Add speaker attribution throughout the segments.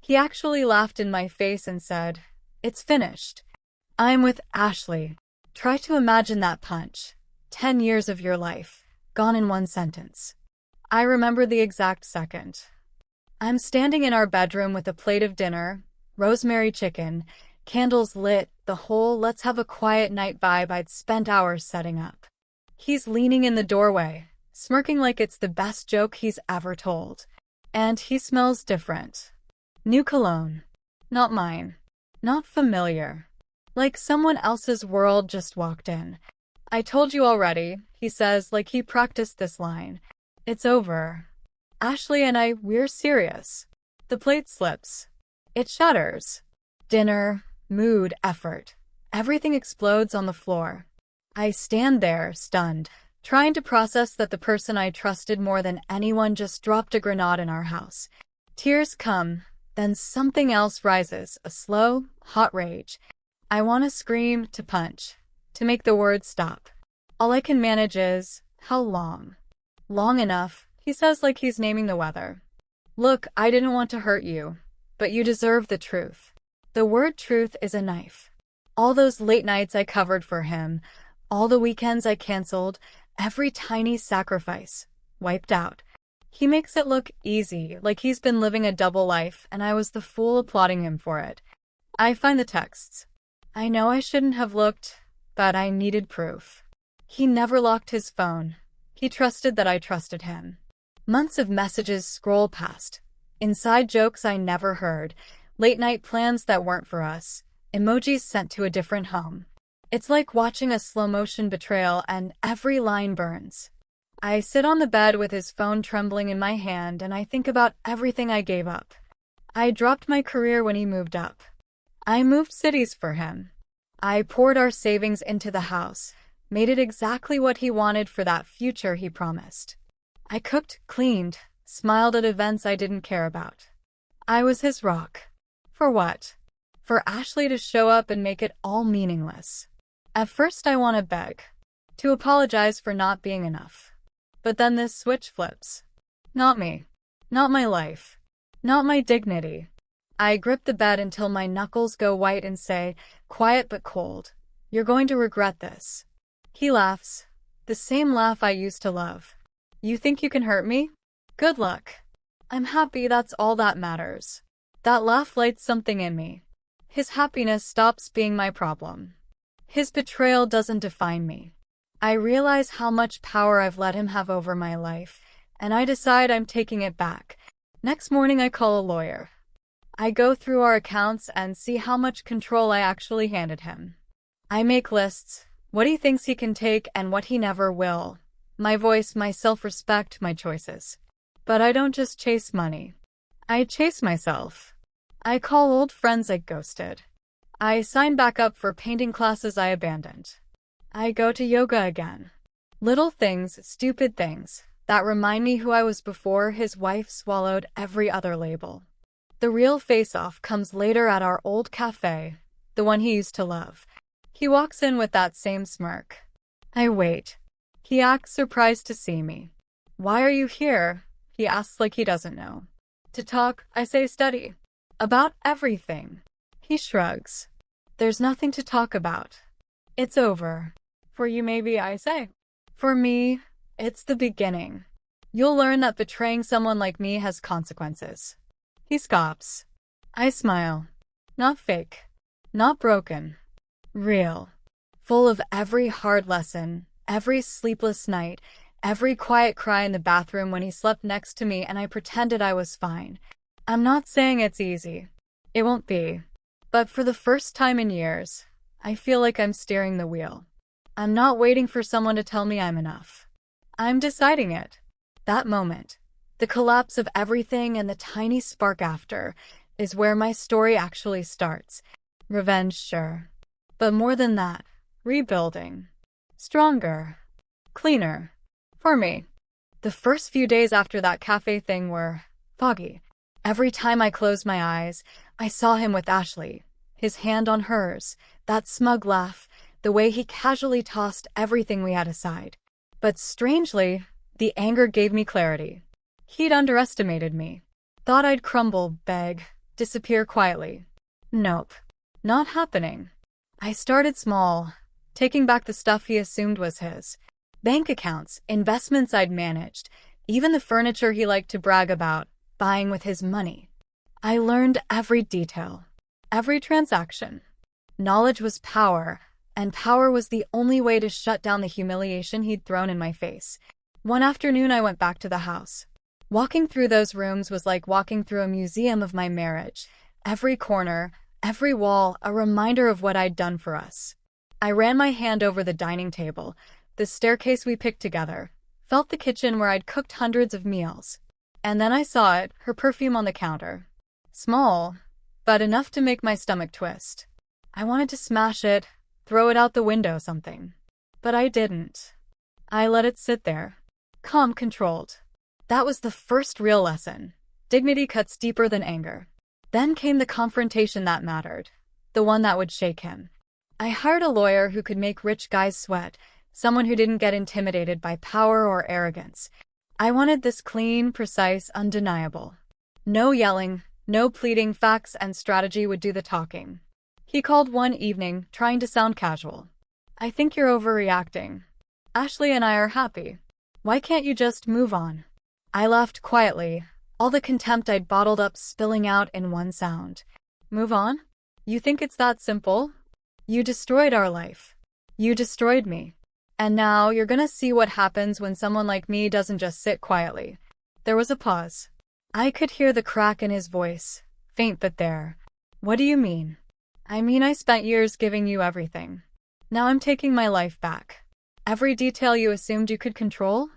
Speaker 1: He actually laughed in my face and said, "It's finished. I'm with Ashley." Try to imagine that punch. 10 years of your life, gone in one sentence. I remember the exact second. I'm standing in our bedroom with a plate of dinner, rosemary chicken, candles lit, the whole let's have a quiet night vibe I'd spent hours setting up. He's leaning in the doorway, smirking like it's the best joke he's ever told. And he smells different. New cologne. Not mine. Not familiar. Like someone else's world just walked in. "I told you already," he says like he practiced this line. "It's over. Ashley and we're serious." The plate slips. It shatters. Dinner, mood, effort. Everything explodes on the floor. I stand there, stunned, trying to process that the person I trusted more than anyone just dropped a grenade in our house. Tears come, then something else rises, a slow, hot rage. I want to scream, to punch, to make the words stop. All I can manage is, "How long?" "Long enough," he says like he's naming the weather. "Look, I didn't want to hurt you, but you deserve the truth." The word truth is a knife. All those late nights I covered for him, all the weekends I canceled, every tiny sacrifice, wiped out. He makes it look easy, like he's been living a double life and I was the fool applauding him for it. I find the texts. I know I shouldn't have looked, but I needed proof. He never locked his phone. He trusted that I trusted him. Months of messages scroll past. Inside jokes I never heard. Late night plans that weren't for us. Emojis sent to a different home. It's like watching a slow-motion betrayal and every line burns. I sit on the bed with his phone trembling in my hand and I think about everything I gave up. I dropped my career when he moved up. I moved cities for him. I poured our savings into the house, made it exactly what he wanted for that future he promised. I cooked, cleaned, smiled at events I didn't care about. I was his rock. For what? For Ashley to show up and make it all meaningless. At first I want to beg, to apologize for not being enough. But then this switch flips. Not me. Not my life. Not my dignity. I grip the bed until my knuckles go white and say, quiet but cold, "You're going to regret this." He laughs. The same laugh I used to love. "You think you can hurt me? Good luck." I'm happy, that's all that matters. That laugh lights something in me. His happiness stops being my problem. His betrayal doesn't define me. I realize how much power I've let him have over my life, and I decide I'm taking it back. Next morning I call a lawyer. I go through our accounts and see how much control I actually handed him. I make lists, what he thinks he can take and what he never will. My voice, my self-respect, my choices. But I don't just chase money. I chase myself. I call old friends I ghosted. I sign back up for painting classes I abandoned. I go to yoga again. Little things, stupid things, that remind me who I was before his wife swallowed every other label. The real face-off comes later at our old cafe, the one he used to love. He walks in with that same smirk. I wait. He acts surprised to see me. "Why are you here?" he asks like he doesn't know. "To talk," I say, "study. About everything." He shrugs. "There's nothing to talk about. It's over. For you maybe," I say. "For me, it's the beginning. You'll learn that betraying someone like me has consequences." He scoffs. I smile. Not fake. Not broken. Real. Full of every hard lesson, every sleepless night, every quiet cry in the bathroom when he slept next to me and I pretended I was fine. I'm not saying it's easy. It won't be. But for the first time in years, I feel like I'm steering the wheel. I'm not waiting for someone to tell me I'm enough. I'm deciding it. That moment, the collapse of everything and the tiny spark after, is where my story actually starts. Revenge, sure. But more than that, rebuilding. Stronger. Cleaner. For me. The first few days after that cafe thing were foggy. Every time I closed my eyes, I saw him with Ashley, his hand on hers, that smug laugh, the way he casually tossed everything we had aside. But strangely, the anger gave me clarity. He'd underestimated me. Thought I'd crumble, beg, disappear quietly. Nope. Not happening. I started small, taking back the stuff he assumed was his. Bank accounts, investments I'd managed, even the furniture he liked to brag about, buying with his money. I learned every detail, every transaction. Knowledge was power, and power was the only way to shut down the humiliation he'd thrown in my face. One afternoon I went back to the house. Walking through those rooms was like walking through a museum of my marriage. Every corner, every wall, a reminder of what I'd done for us. I ran my hand over the dining table, the staircase we picked together, felt the kitchen where I'd cooked hundreds of meals. And then I saw it, her perfume on the counter. Small, but enough to make my stomach twist. I wanted to smash it, throw it out the window, something. But I didn't. I let it sit there. Calm, controlled. That was the first real lesson. Dignity cuts deeper than anger. Then came the confrontation that mattered. The one that would shake him. I hired a lawyer who could make rich guys sweat, someone who didn't get intimidated by power or arrogance. I wanted this clean, precise, undeniable. No yelling, no pleading, facts and strategy would do the talking. He called one evening, trying to sound casual. I think you're overreacting. Ashley and I are happy. Why can't you just move on? I laughed quietly, all the contempt I'd bottled up spilling out in one sound. Move on? You think it's that simple? You destroyed our life. You destroyed me. And now you're gonna see what happens when someone like me doesn't just sit quietly. There was a pause. I could hear the crack in his voice, faint but there. What do you mean? I mean I spent years giving you everything. Now I'm taking my life back. Every detail you assumed you could control?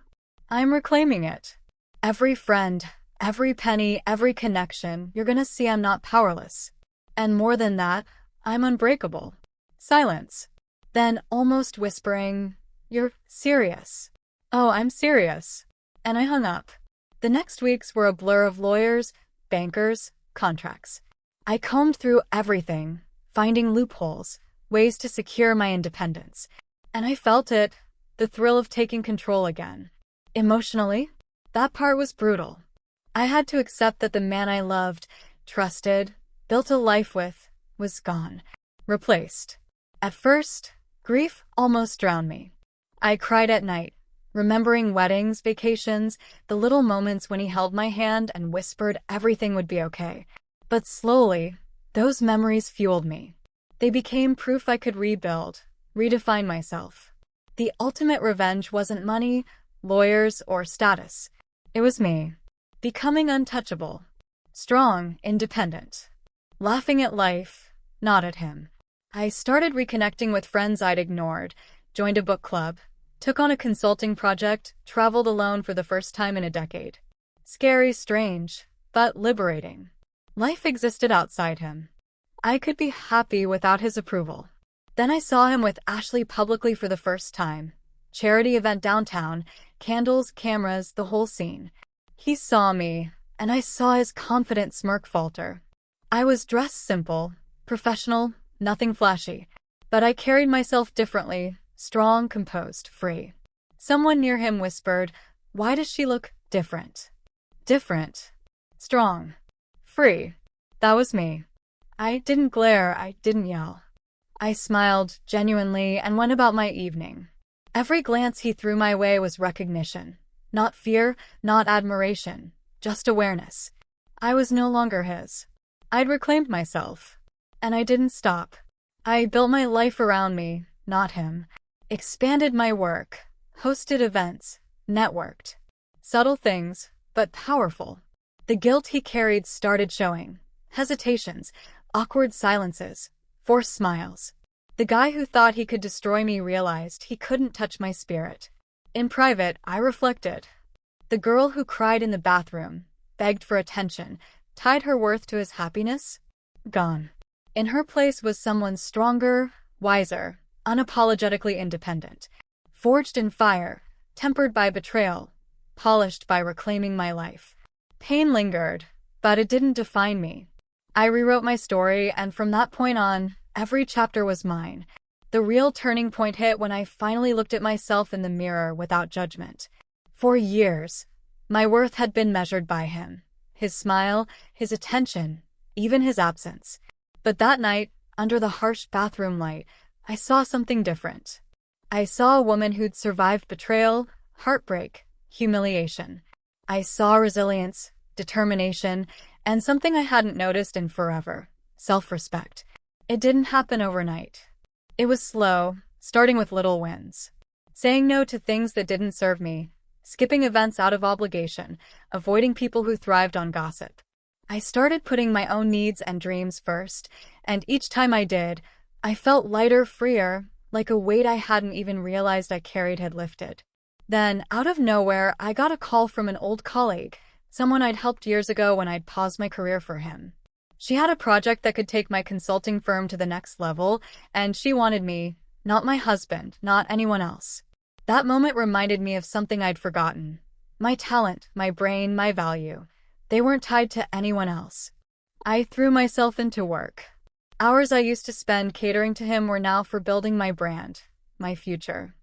Speaker 1: I'm reclaiming it. Every friend, every penny, every connection, you're gonna see I'm not powerless. And more than that, I'm unbreakable. Silence. Then, almost whispering, you're serious. Oh, I'm serious. And I hung up. The next weeks were a blur of lawyers, bankers, contracts. I combed through everything, finding loopholes, ways to secure my independence. And I felt it, the thrill of taking control again. Emotionally, that part was brutal. I had to accept that the man I loved, trusted, built a life with, was gone. Replaced. At first, grief almost drowned me. I cried at night, remembering weddings, vacations, the little moments when he held my hand and whispered everything would be okay. But slowly, those memories fueled me. They became proof I could rebuild, redefine myself. The ultimate revenge wasn't money, lawyers, or status. It was me, becoming untouchable, strong, independent, laughing at life, not at him. I started reconnecting with friends I'd ignored, joined a book club, took on a consulting project, traveled alone for the first time in a decade. Scary, strange, but liberating. Life existed outside him. I could be happy without his approval. Then I saw him with Ashley publicly for the first time. Charity event downtown, candles, cameras, the whole scene. He saw me, and I saw his confident smirk falter. I was dressed simple, professional, nothing flashy, but I carried myself differently, strong, composed, free. Someone near him whispered, "Why does she look different?" Different. Strong. Free. That was me. I didn't glare, I didn't yell. I smiled, genuinely, and went about my evening. Every glance he threw my way was recognition. Not fear, not admiration, just awareness. I was no longer his. I'd reclaimed myself. And I didn't stop. I built my life around me, not him. Expanded my work, hosted events, networked. Subtle things, but powerful. The guilt he carried started showing. Hesitations, awkward silences, forced smiles. The guy who thought he could destroy me realized he couldn't touch my spirit. In private, I reflected. The girl who cried in the bathroom, begged for attention, tied her worth to his happiness? Gone. In her place was someone stronger, wiser, unapologetically independent. Forged in fire, tempered by betrayal, polished by reclaiming my life. Pain lingered, but it didn't define me. I rewrote my story, and from that point on, every chapter was mine. The real turning point hit when I finally looked at myself in the mirror without judgment. For years, my worth had been measured by him. His smile, his attention, even his absence. But that night, under the harsh bathroom light, I saw something different. I saw a woman who'd survived betrayal, heartbreak, humiliation. I saw resilience, determination, and something I hadn't noticed in forever: self-respect. It didn't happen overnight. It was slow, starting with little wins. Saying no to things that didn't serve me, skipping events out of obligation, avoiding people who thrived on gossip. I started putting my own needs and dreams first, and each time I did, I felt lighter, freer, like a weight I hadn't even realized I carried had lifted. Then, out of nowhere, I got a call from an old colleague, someone I'd helped years ago when I'd paused my career for him. She had a project that could take my consulting firm to the next level, and she wanted me, not my husband, not anyone else. That moment reminded me of something I'd forgotten. My talent, my brain, my value. They weren't tied to anyone else. I threw myself into work. Hours I used to spend catering to him were now for building my brand, my future.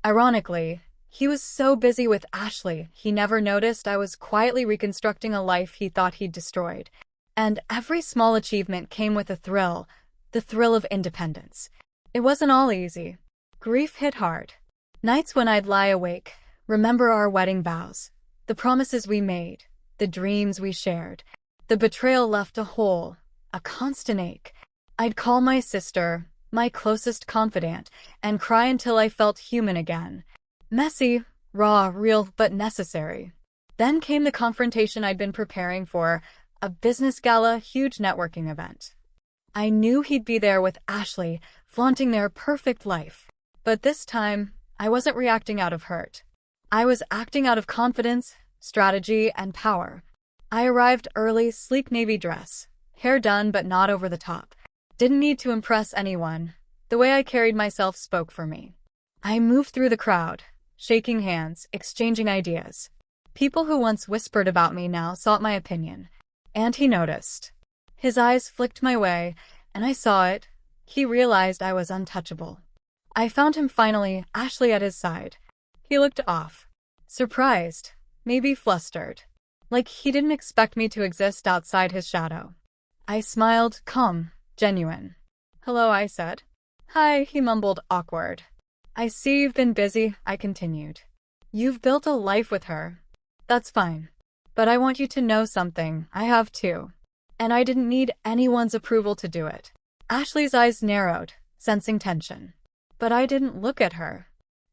Speaker 1: Ironically, he was so busy with Ashley, he never noticed I was quietly reconstructing a life he thought he'd destroyed. And every small achievement came with a thrill, the thrill of independence. It wasn't all easy. Grief hit hard. Nights when I'd lie awake, remember our wedding vows, the promises we made, the dreams we shared. The betrayal left a hole, a constant ache. I'd call my sister, my closest confidant, and cry until I felt human again. Messy, raw, real, but necessary. Then came the confrontation I'd been preparing for, a business gala, huge networking event. I knew he'd be there with Ashley, flaunting their perfect life. But this time, I wasn't reacting out of hurt. I was acting out of confidence, strategy, and power. I arrived early, sleek navy dress, hair done but not over the top. Didn't need to impress anyone. The way I carried myself spoke for me. I moved through the crowd, shaking hands, exchanging ideas. People who once whispered about me now sought my opinion. And he noticed. His eyes flicked my way, and I saw it. He realized I was untouchable. I found him finally, Ashley at his side. He looked off. Surprised, maybe flustered. Like he didn't expect me to exist outside his shadow. I smiled, calm, genuine. "Hello," I said. "Hi," he mumbled, awkward. "I see you've been busy," I continued. "You've built a life with her. That's fine. But I want you to know something. I have too. And I didn't need anyone's approval to do it." Ashley's eyes narrowed, sensing tension. But I didn't look at her.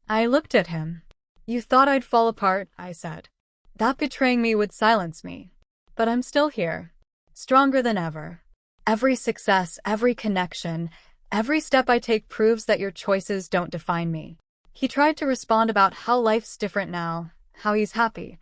Speaker 1: I looked at him. "You thought I'd fall apart," I said. "That betraying me would silence me. But I'm still here. Stronger than ever. Every success, every connection, every step I take proves that your choices don't define me." He tried to respond about how life's different now, how he's happy.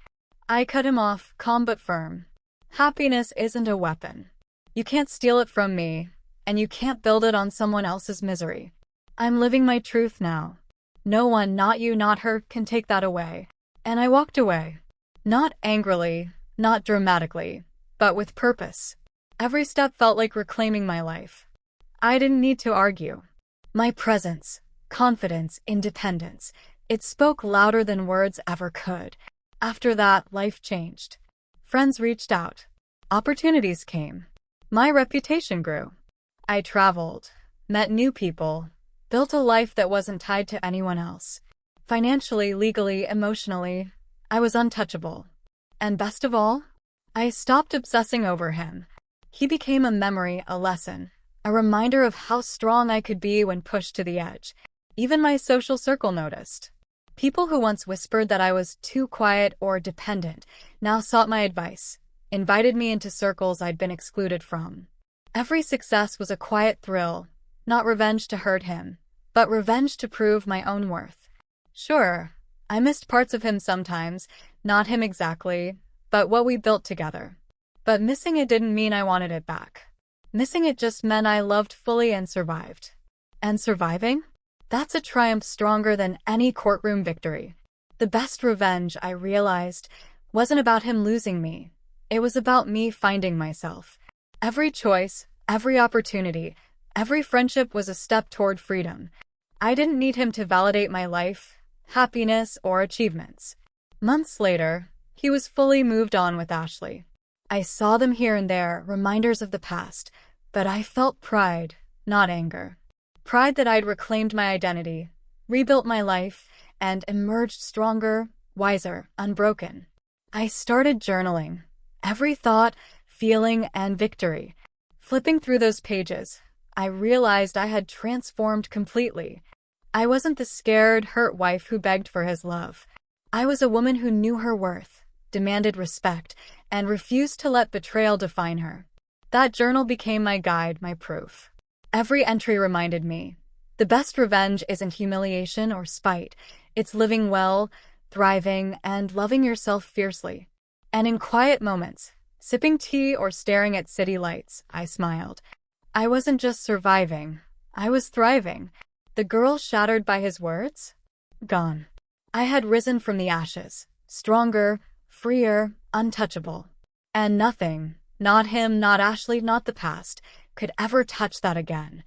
Speaker 1: I cut him off, calm but firm. Happiness isn't a weapon. You can't steal it from me, and you can't build it on someone else's misery. I'm living my truth now. No one, not you, not her, can take that away. And I walked away. Not angrily, not dramatically, but with purpose. Every step felt like reclaiming my life. I didn't need to argue. My presence, confidence, independence, it spoke louder than words ever could. After that, life changed. Friends reached out. Opportunities came. My reputation grew. I traveled, met new people, built a life that wasn't tied to anyone else. Financially, legally, emotionally, I was untouchable. And best of all, I stopped obsessing over him. He became a memory, a lesson, a reminder of how strong I could be when pushed to the edge. Even my social circle noticed. People who once whispered that I was too quiet or dependent now sought my advice, invited me into circles I'd been excluded from. Every success was a quiet thrill, not revenge to hurt him, but revenge to prove my own worth. Sure, I missed parts of him sometimes, not him exactly, but what we built together. But missing it didn't mean I wanted it back. Missing it just meant I loved fully and survived. And surviving? That's a triumph stronger than any courtroom victory. The best revenge, I realized, wasn't about him losing me. It was about me finding myself. Every choice, every opportunity, every friendship was a step toward freedom. I didn't need him to validate my life, happiness, or achievements. Months later, he was fully moved on with Ashley. I saw them here and there, reminders of the past, but I felt pride, not anger. Pride that I'd reclaimed my identity, rebuilt my life, and emerged stronger, wiser, unbroken. I started journaling. Every thought, feeling, and victory. Flipping through those pages, I realized I had transformed completely. I wasn't the scared, hurt wife who begged for his love. I was a woman who knew her worth, demanded respect, and refused to let betrayal define her. That journal became my guide, my proof. Every entry reminded me, the best revenge isn't humiliation or spite. It's living well, thriving, and loving yourself fiercely. And in quiet moments, sipping tea or staring at city lights, I smiled. I wasn't just surviving, I was thriving. The girl shattered by his words? Gone. I had risen from the ashes, stronger, freer, untouchable. And nothing, not him, not Ashley, not the past, could ever touch that again.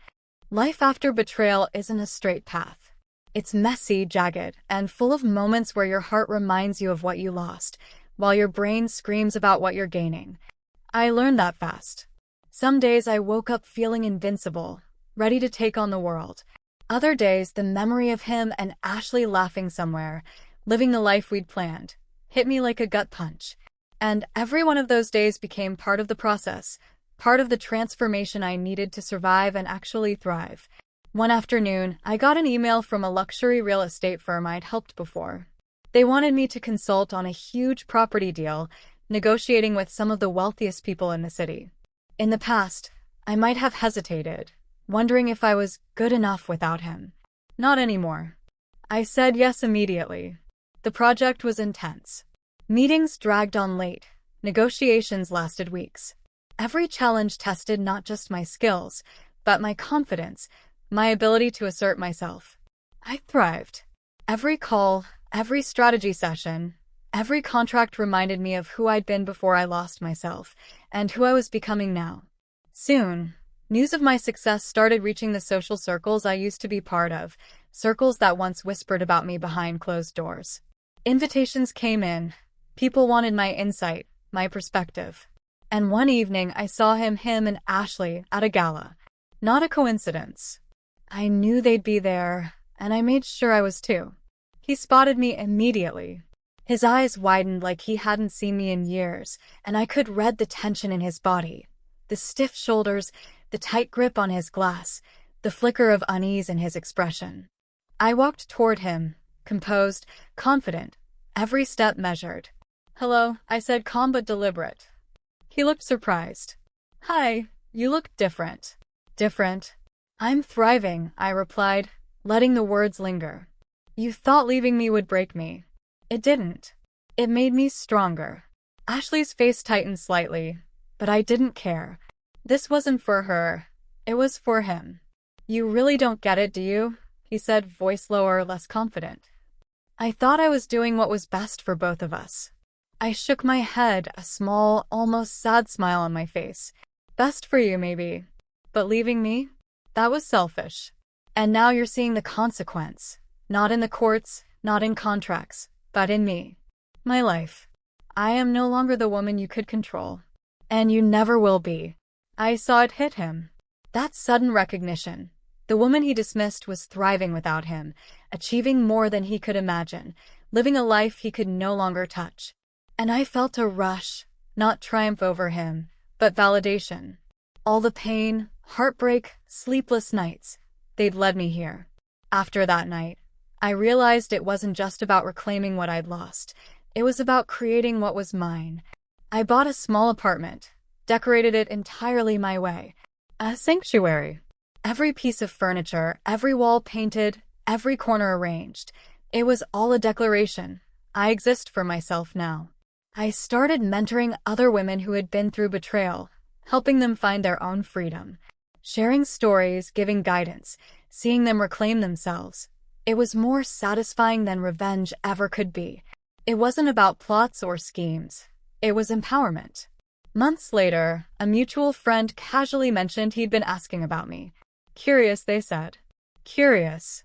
Speaker 1: Life after betrayal isn't a straight path. It's messy, jagged, and full of moments where your heart reminds you of what you lost, while your brain screams about what you're gaining. I learned that fast. Some days I woke up feeling invincible, ready to take on the world. Other days, the memory of him and Ashley laughing somewhere, living the life we'd planned, hit me like a gut punch. And every one of those days became part of the process, part of the transformation I needed to survive and actually thrive. One afternoon, I got an email from a luxury real estate firm I'd helped before. They wanted me to consult on a huge property deal, negotiating with some of the wealthiest people in the city. In the past, I might have hesitated, wondering if I was good enough without him. Not anymore. I said yes immediately. The project was intense. Meetings dragged on late. Negotiations lasted weeks. Every challenge tested not just my skills, but my confidence, my ability to assert myself. I thrived. Every call, every strategy session, every contract reminded me of who I'd been before I lost myself, and who I was becoming now. Soon, news of my success started reaching the social circles I used to be part of, circles that once whispered about me behind closed doors. Invitations came in. People wanted my insight, my perspective. And one evening I saw him and Ashley at a gala. Not a coincidence. I knew they'd be there, and I made sure I was too. He spotted me immediately. His eyes widened like he hadn't seen me in years, and I could read the tension in his body. The stiff shoulders, the tight grip on his glass, the flicker of unease in his expression. I walked toward him, composed, confident, every step measured. "Hello," I said, calm but deliberate. He looked surprised. "Hi, you look different." "Different?" "I'm thriving," I replied, letting the words linger. "You thought leaving me would break me. It didn't. It made me stronger." Ashley's face tightened slightly, but I didn't care. This wasn't for her. It was for him. "You really don't get it, do you?" he said, voice lower, less confident. I thought I was doing what was best for both of us. I shook my head, a small, almost sad smile on my face. "Best for you, maybe. But leaving me? That was selfish. And now you're seeing the consequence. Not in the courts, not in contracts, but in me. My life. I am no longer the woman you could control. And you never will be." I saw it hit him. That sudden recognition. The woman he dismissed was thriving without him, achieving more than he could imagine, living a life he could no longer touch. And I felt a rush, not triumph over him, but validation. All the pain, heartbreak, sleepless nights, they'd led me here. After that night, I realized it wasn't just about reclaiming what I'd lost. It was about creating what was mine. I bought a small apartment, decorated it entirely my way. A sanctuary. Every piece of furniture, every wall painted, every corner arranged. It was all a declaration. I exist for myself now. I started mentoring other women who had been through betrayal, helping them find their own freedom. Sharing stories, giving guidance, seeing them reclaim themselves. It was more satisfying than revenge ever could be. It wasn't about plots or schemes. It was empowerment. Months later, a mutual friend casually mentioned he'd been asking about me. "Curious," they said. "Curious."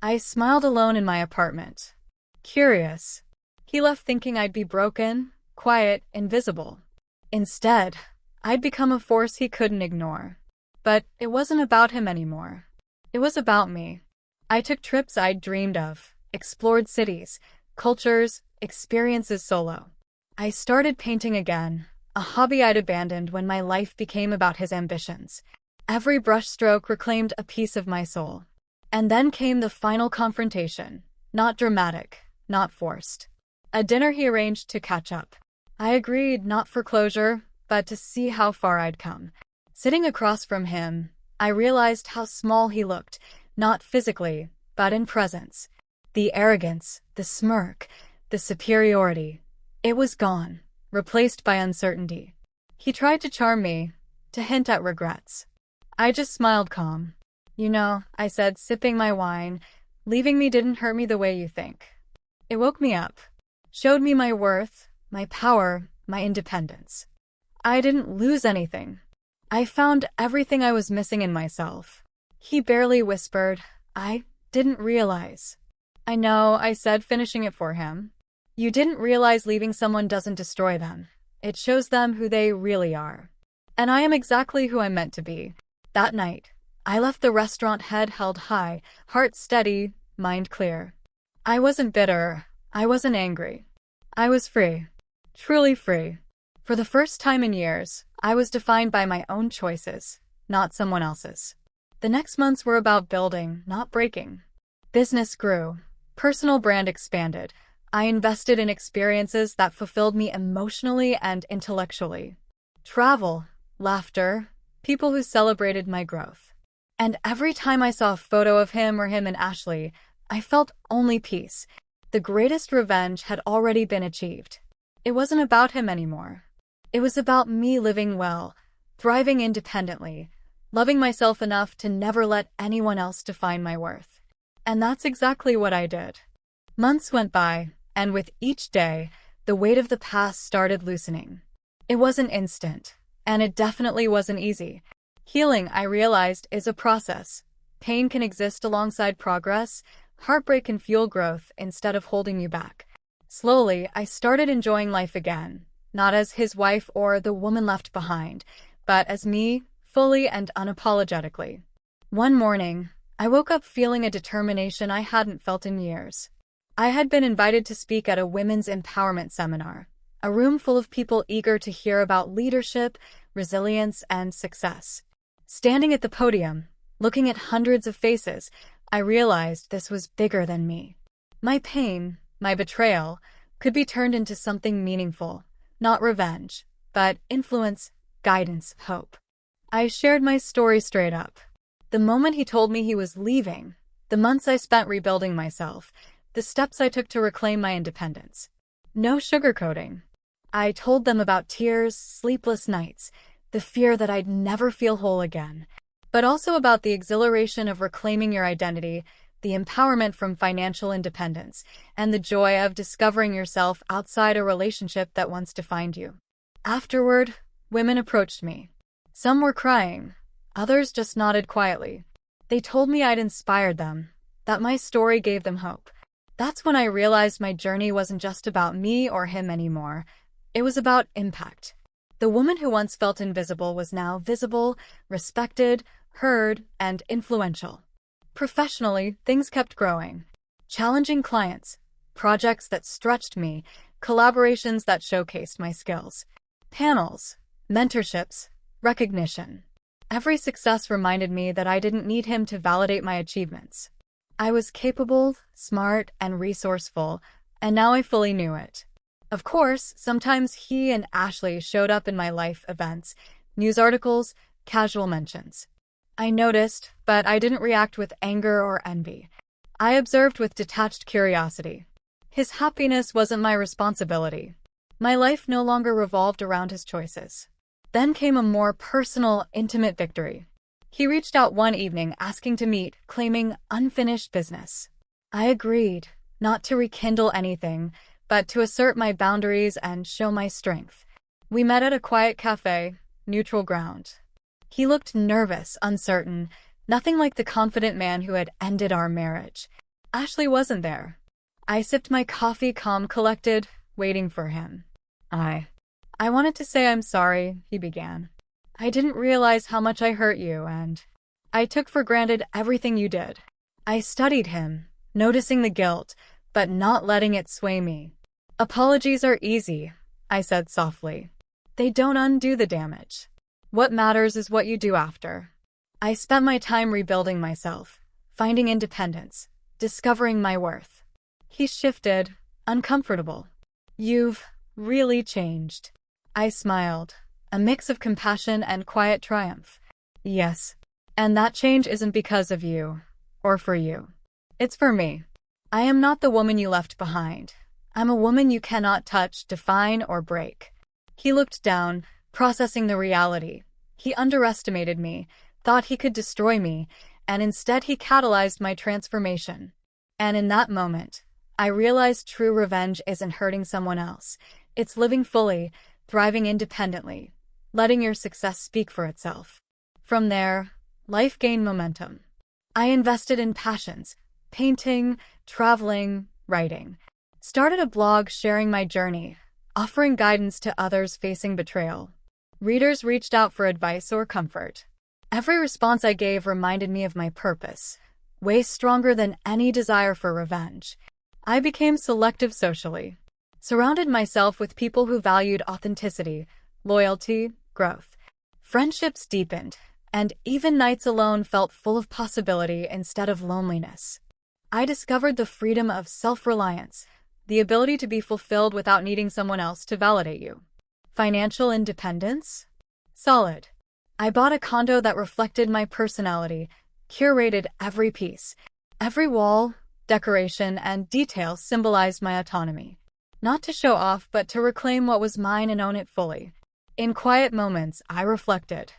Speaker 1: I smiled alone in my apartment. "Curious." He left thinking I'd be broken, quiet, invisible. Instead, I'd become a force he couldn't ignore. But it wasn't about him anymore. It was about me. I took trips I'd dreamed of, explored cities, cultures, experiences solo. I started painting again, a hobby I'd abandoned when my life became about his ambitions. Every brushstroke reclaimed a piece of my soul. And then came the final confrontation. Not dramatic, not forced. A dinner he arranged to catch up. I agreed, not for closure, but to see how far I'd come. Sitting across from him, I realized how small he looked, not physically, but in presence. The arrogance, the smirk, the superiority. It was gone, replaced by uncertainty. He tried to charm me, to hint at regrets. I just smiled calm. You know, I said, sipping my wine, leaving me didn't hurt me the way you think. It woke me up, showed me my worth, my power, my independence. I didn't lose anything. I found everything I was missing in myself. He barely whispered, I didn't realize. I know, I said, finishing it for him. You didn't realize leaving someone doesn't destroy them. It shows them who they really are. And I am exactly who I'm meant to be. That night, I left the restaurant head held high, heart steady, mind clear. I wasn't bitter. I wasn't angry. I was free. Truly free. For the first time in years, I was defined by my own choices, not someone else's. The next months were about building, not breaking. Business grew. Personal brand expanded. I invested in experiences that fulfilled me emotionally and intellectually. Travel, laughter, people who celebrated my growth. And every time I saw a photo of him or him and Ashley, I felt only peace. The greatest revenge had already been achieved. It wasn't about him anymore. It was about me living well, thriving independently, loving myself enough to never let anyone else define my worth. And that's exactly what I did. Months went by, and with each day, the weight of the past started loosening. It wasn't instant, and it definitely wasn't easy. Healing, I realized, is a process. Pain can exist alongside progress. Heartbreak can fuel growth instead of holding you back. Slowly, I started enjoying life again, not as his wife or the woman left behind, but as me, fully and unapologetically. One morning, I woke up feeling a determination I hadn't felt in years. I had been invited to speak at a women's empowerment seminar, a room full of people eager to hear about leadership, resilience, and success. Standing at the podium, looking at hundreds of faces, I realized this was bigger than me. My pain, my betrayal, could be turned into something meaningful, not revenge, but influence, guidance, hope. I shared my story straight up. The moment he told me he was leaving, the months I spent rebuilding myself, the steps I took to reclaim my independence. No sugarcoating. I told them about tears, sleepless nights, the fear that I'd never feel whole again, but also about the exhilaration of reclaiming your identity, the empowerment from financial independence, and the joy of discovering yourself outside a relationship that once defined you. Afterward, women approached me. Some were crying, others just nodded quietly. They told me I'd inspired them, that my story gave them hope. That's when I realized my journey wasn't just about me or him anymore. It was about impact. The woman who once felt invisible was now visible, respected, heard, and influential. Professionally, things kept growing. Challenging clients, projects that stretched me, collaborations that showcased my skills, panels, mentorships, recognition. Every success reminded me that I didn't need him to validate my achievements. I was capable, smart, and resourceful, and now I fully knew it. Of course, sometimes he and Ashley showed up in my life events, news articles, casual mentions. I noticed, but I didn't react with anger or envy. I observed with detached curiosity. His happiness wasn't my responsibility. My life no longer revolved around his choices. Then came a more personal, intimate victory. He reached out one evening asking to meet, claiming unfinished business. I agreed, not to rekindle anything, but to assert my boundaries and show my strength. We met at a quiet cafe, neutral ground. He looked nervous, uncertain, nothing like the confident man who had ended our marriage. Ashley wasn't there. I sipped my coffee, calm, collected, waiting for him. I I wanted to say I'm sorry, he began. I didn't realize how much I hurt you, and I took for granted everything you did. I studied him, noticing the guilt, but not letting it sway me. Apologies are easy, I said softly. They don't undo the damage. What matters is what you do after. I spent my time rebuilding myself, finding independence, discovering my worth. He shifted, uncomfortable. You've really changed. I smiled, a mix of compassion and quiet triumph. Yes, and that change isn't because of you, or for you. It's for me. I am not the woman you left behind. I'm a woman you cannot touch, define, or break. He looked down, processing the reality. He underestimated me, thought he could destroy me, and instead he catalyzed my transformation. And in that moment, I realized true revenge isn't hurting someone else. It's living fully, thriving independently, letting your success speak for itself. From there, life gained momentum. I invested in passions, painting, traveling, writing. Started a blog sharing my journey, offering guidance to others facing betrayal. Readers reached out for advice or comfort. Every response I gave reminded me of my purpose, way stronger than any desire for revenge. I became selective socially, surrounded myself with people who valued authenticity, loyalty, growth. Friendships deepened, and even nights alone felt full of possibility instead of loneliness. I discovered the freedom of self-reliance, the ability to be fulfilled without needing someone else to validate you. Financial independence? Solid. I bought a condo that reflected my personality, curated every piece. Every wall, decoration, and detail symbolized my autonomy. Not to show off, but to reclaim what was mine and own it fully. In quiet moments, I reflected.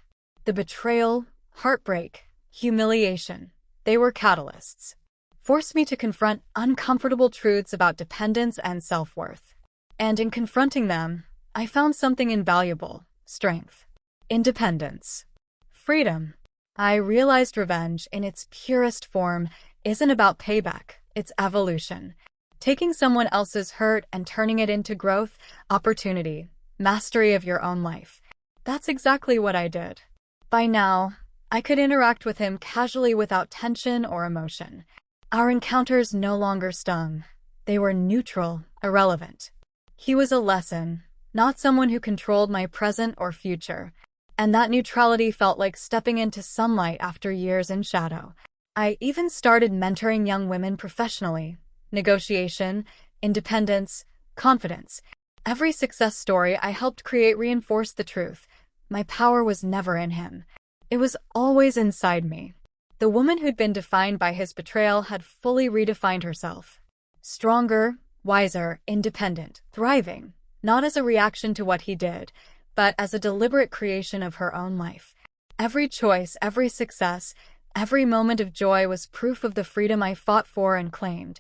Speaker 1: The betrayal, heartbreak, humiliation, they were catalysts. Forced me to confront uncomfortable truths about dependence and self-worth. And in confronting them, I found something invaluable: strength, independence, freedom. I realized revenge, in its purest form, isn't about payback, it's evolution. Taking someone else's hurt and turning it into growth, opportunity, mastery of your own life. That's exactly what I did. By now, I could interact with him casually without tension or emotion. Our encounters no longer stung. They were neutral, irrelevant. He was a lesson, not someone who controlled my present or future. And that neutrality felt like stepping into sunlight after years in shadow. I even started mentoring young women professionally. Negotiation, independence, confidence. Every success story I helped create reinforced the truth. My power was never in him. It was always inside me. The woman who'd been defined by his betrayal had fully redefined herself. Stronger, wiser, independent, thriving, not as a reaction to what he did, but as a deliberate creation of her own life. Every choice, every success, every moment of joy was proof of the freedom I fought for and claimed.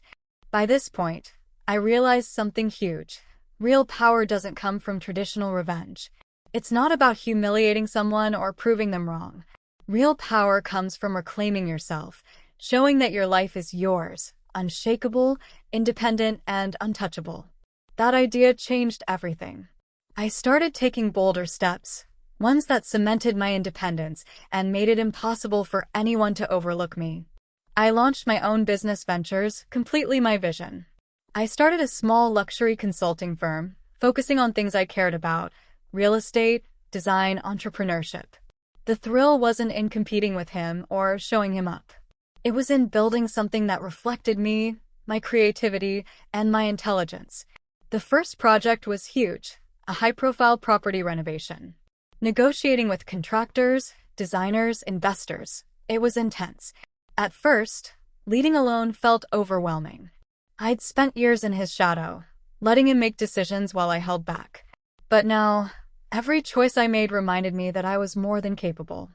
Speaker 1: By this point, I realized something huge. Real power doesn't come from traditional revenge. It's not about humiliating someone or proving them wrong. Real power comes from reclaiming yourself, showing that your life is yours, unshakable, independent, and untouchable. That idea changed everything. I started taking bolder steps, ones that cemented my independence and made it impossible for anyone to overlook me. I launched my own business ventures, completely my vision. I started a small luxury consulting firm, focusing on things I cared about: real estate, design, entrepreneurship. The thrill wasn't in competing with him or showing him up. It was in building something that reflected me, my creativity, and my intelligence. The first project was huge, a high-profile property renovation. Negotiating with contractors, designers, investors, it was intense. At first, leading alone felt overwhelming. I'd spent years in his shadow, letting him make decisions while I held back. But now, every choice I made reminded me that I was more than capable.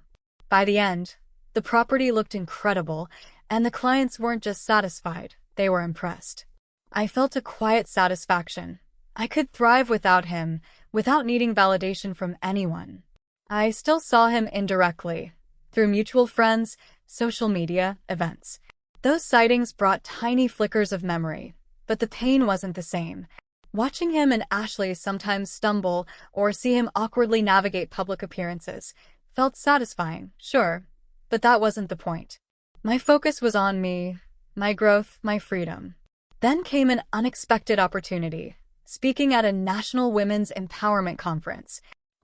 Speaker 1: By the end, the property looked incredible, and the clients weren't just satisfied, they were impressed. I felt a quiet satisfaction. I could thrive without him, without needing validation from anyone. I still saw him indirectly, through mutual friends, social media, events. Those sightings brought tiny flickers of memory, but the pain wasn't the same. Watching him and Ashley sometimes stumble or see him awkwardly navigate public appearances felt satisfying, sure, but that wasn't the point. My focus was on me, my growth, my freedom. Then came an unexpected opportunity, speaking at a national women's empowerment conference.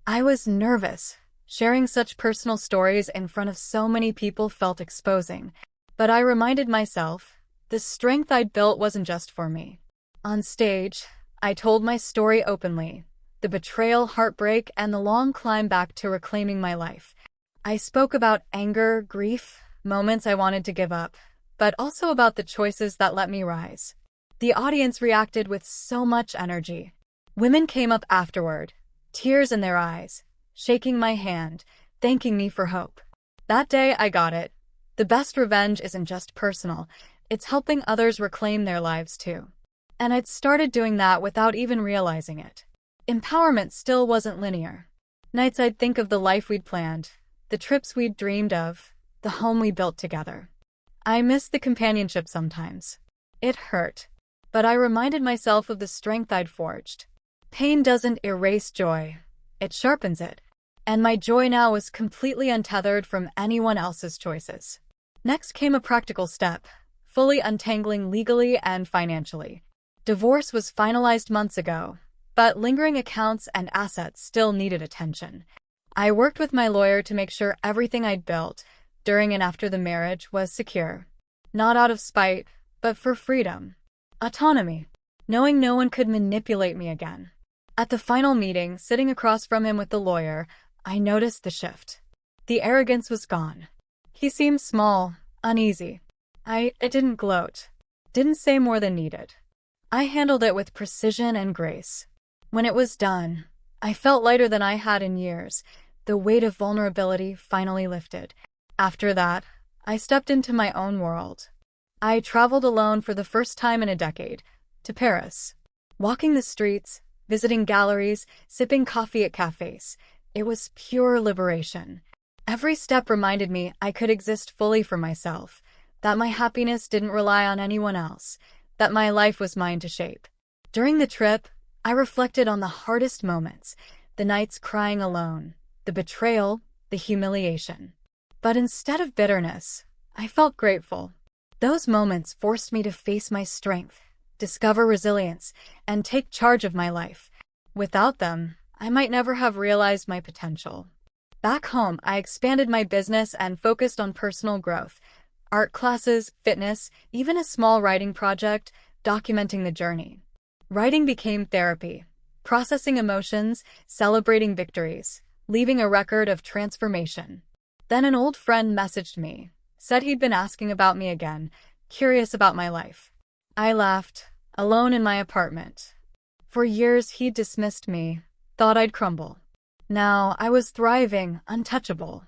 Speaker 1: I was nervous. Sharing such personal stories in front of so many people felt exposing, but I reminded myself, the strength I'd built wasn't just for me. On stage, I told my story openly, the betrayal, heartbreak, and the long climb back to reclaiming my life. I spoke about anger, grief, moments I wanted to give up, but also about the choices that let me rise. The audience reacted with so much energy. Women came up afterward, tears in their eyes, shaking my hand, thanking me for hope. That day I got it. The best revenge isn't just personal, it's helping others reclaim their lives too. And I'd started doing that without even realizing it. Empowerment still wasn't linear. Nights I'd think of the life we'd planned, the trips we'd dreamed of, the home we built together. I missed the companionship sometimes. It hurt, but I reminded myself of the strength I'd forged. Pain doesn't erase joy, it sharpens it. And my joy now was completely untethered from anyone else's choices. Next came a practical step, fully untangling legally and financially. Divorce was finalized months ago, but lingering accounts and assets still needed attention. I worked with my lawyer to make sure everything I'd built, during and after the marriage, was secure. Not out of spite, but for freedom. Autonomy. Knowing no one could manipulate me again. At the final meeting, sitting across from him with the lawyer, I noticed the shift. The arrogance was gone. He seemed small, uneasy. I didn't gloat. Didn't say more than needed. I handled it with precision and grace. When it was done, I felt lighter than I had in years. The weight of vulnerability finally lifted. After that, I stepped into my own world. I traveled alone for the first time in a decade, to Paris. Walking the streets, visiting galleries, sipping coffee at cafes. It was pure liberation. Every step reminded me I could exist fully for myself, that my happiness didn't rely on anyone else, that my life was mine to shape. During the trip, I reflected on the hardest moments, the nights crying alone, the betrayal, the humiliation. But instead of bitterness, I felt grateful. Those moments forced me to face my strength, discover resilience, and take charge of my life. Without them, I might never have realized my potential. Back home, I expanded my business and focused on personal growth. Art classes, fitness, even a small writing project, documenting the journey. Writing became therapy, processing emotions, celebrating victories, leaving a record of transformation. Then an old friend messaged me, said he'd been asking about me again, curious about my life. I laughed, alone in my apartment. For years he'd dismissed me, thought I'd crumble. Now I was thriving, untouchable.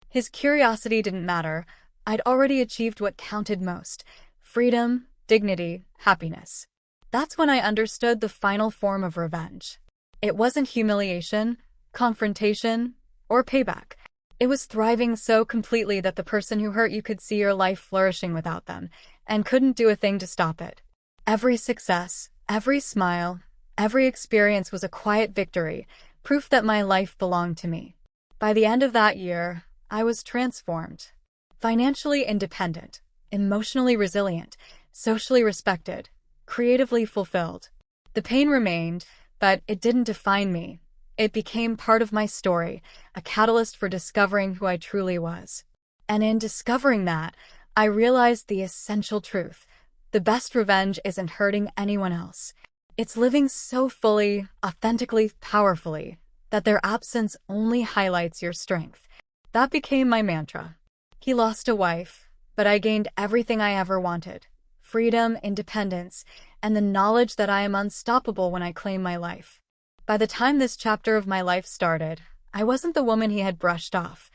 Speaker 1: His curiosity didn't matter. I'd already achieved what counted most: freedom, dignity, happiness. That's when I understood the final form of revenge. It wasn't humiliation, confrontation, or payback. It was thriving so completely that the person who hurt you could see your life flourishing without them, and couldn't do a thing to stop it. Every success, every smile, every experience was a quiet victory, proof that my life belonged to me. By the end of that year, I was transformed. Financially independent, emotionally resilient, socially respected, creatively fulfilled. The pain remained, but it didn't define me. It became part of my story, a catalyst for discovering who I truly was. And in discovering that, I realized the essential truth. The best revenge isn't hurting anyone else. It's living so fully, authentically, powerfully, that their absence only highlights your strength. That became my mantra. He lost a wife, but I gained everything I ever wanted: freedom, independence, and the knowledge that I am unstoppable when I claim my life. By the time this chapter of my life started, I wasn't the woman he had brushed off.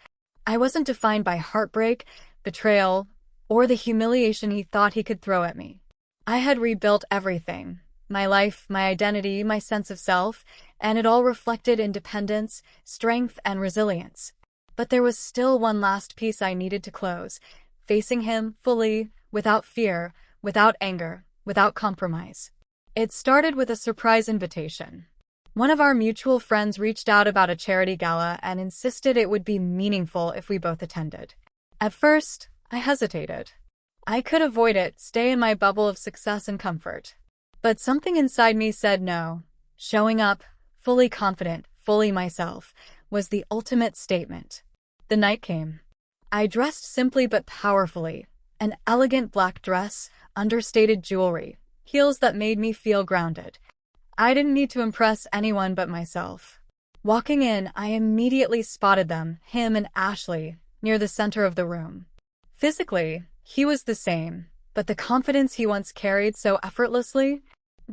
Speaker 1: I wasn't defined by heartbreak, betrayal, or the humiliation he thought he could throw at me. I had rebuilt everything: my life, my identity, my sense of self, and it all reflected independence, strength, and resilience. But there was still one last piece I needed to close: facing him fully, without fear, without anger, without compromise. It started with a surprise invitation. One of our mutual friends reached out about a charity gala and insisted it would be meaningful if we both attended. At first, I hesitated. I could avoid it, stay in my bubble of success and comfort. But something inside me said no. Showing up, fully confident, fully myself, was the ultimate statement. The night came. I dressed simply but powerfully. An elegant black dress, understated jewelry, heels that made me feel grounded. I didn't need to impress anyone but myself. Walking in, I immediately spotted them, him and Ashley, near the center of the room. Physically, he was the same, but the confidence he once carried so effortlessly,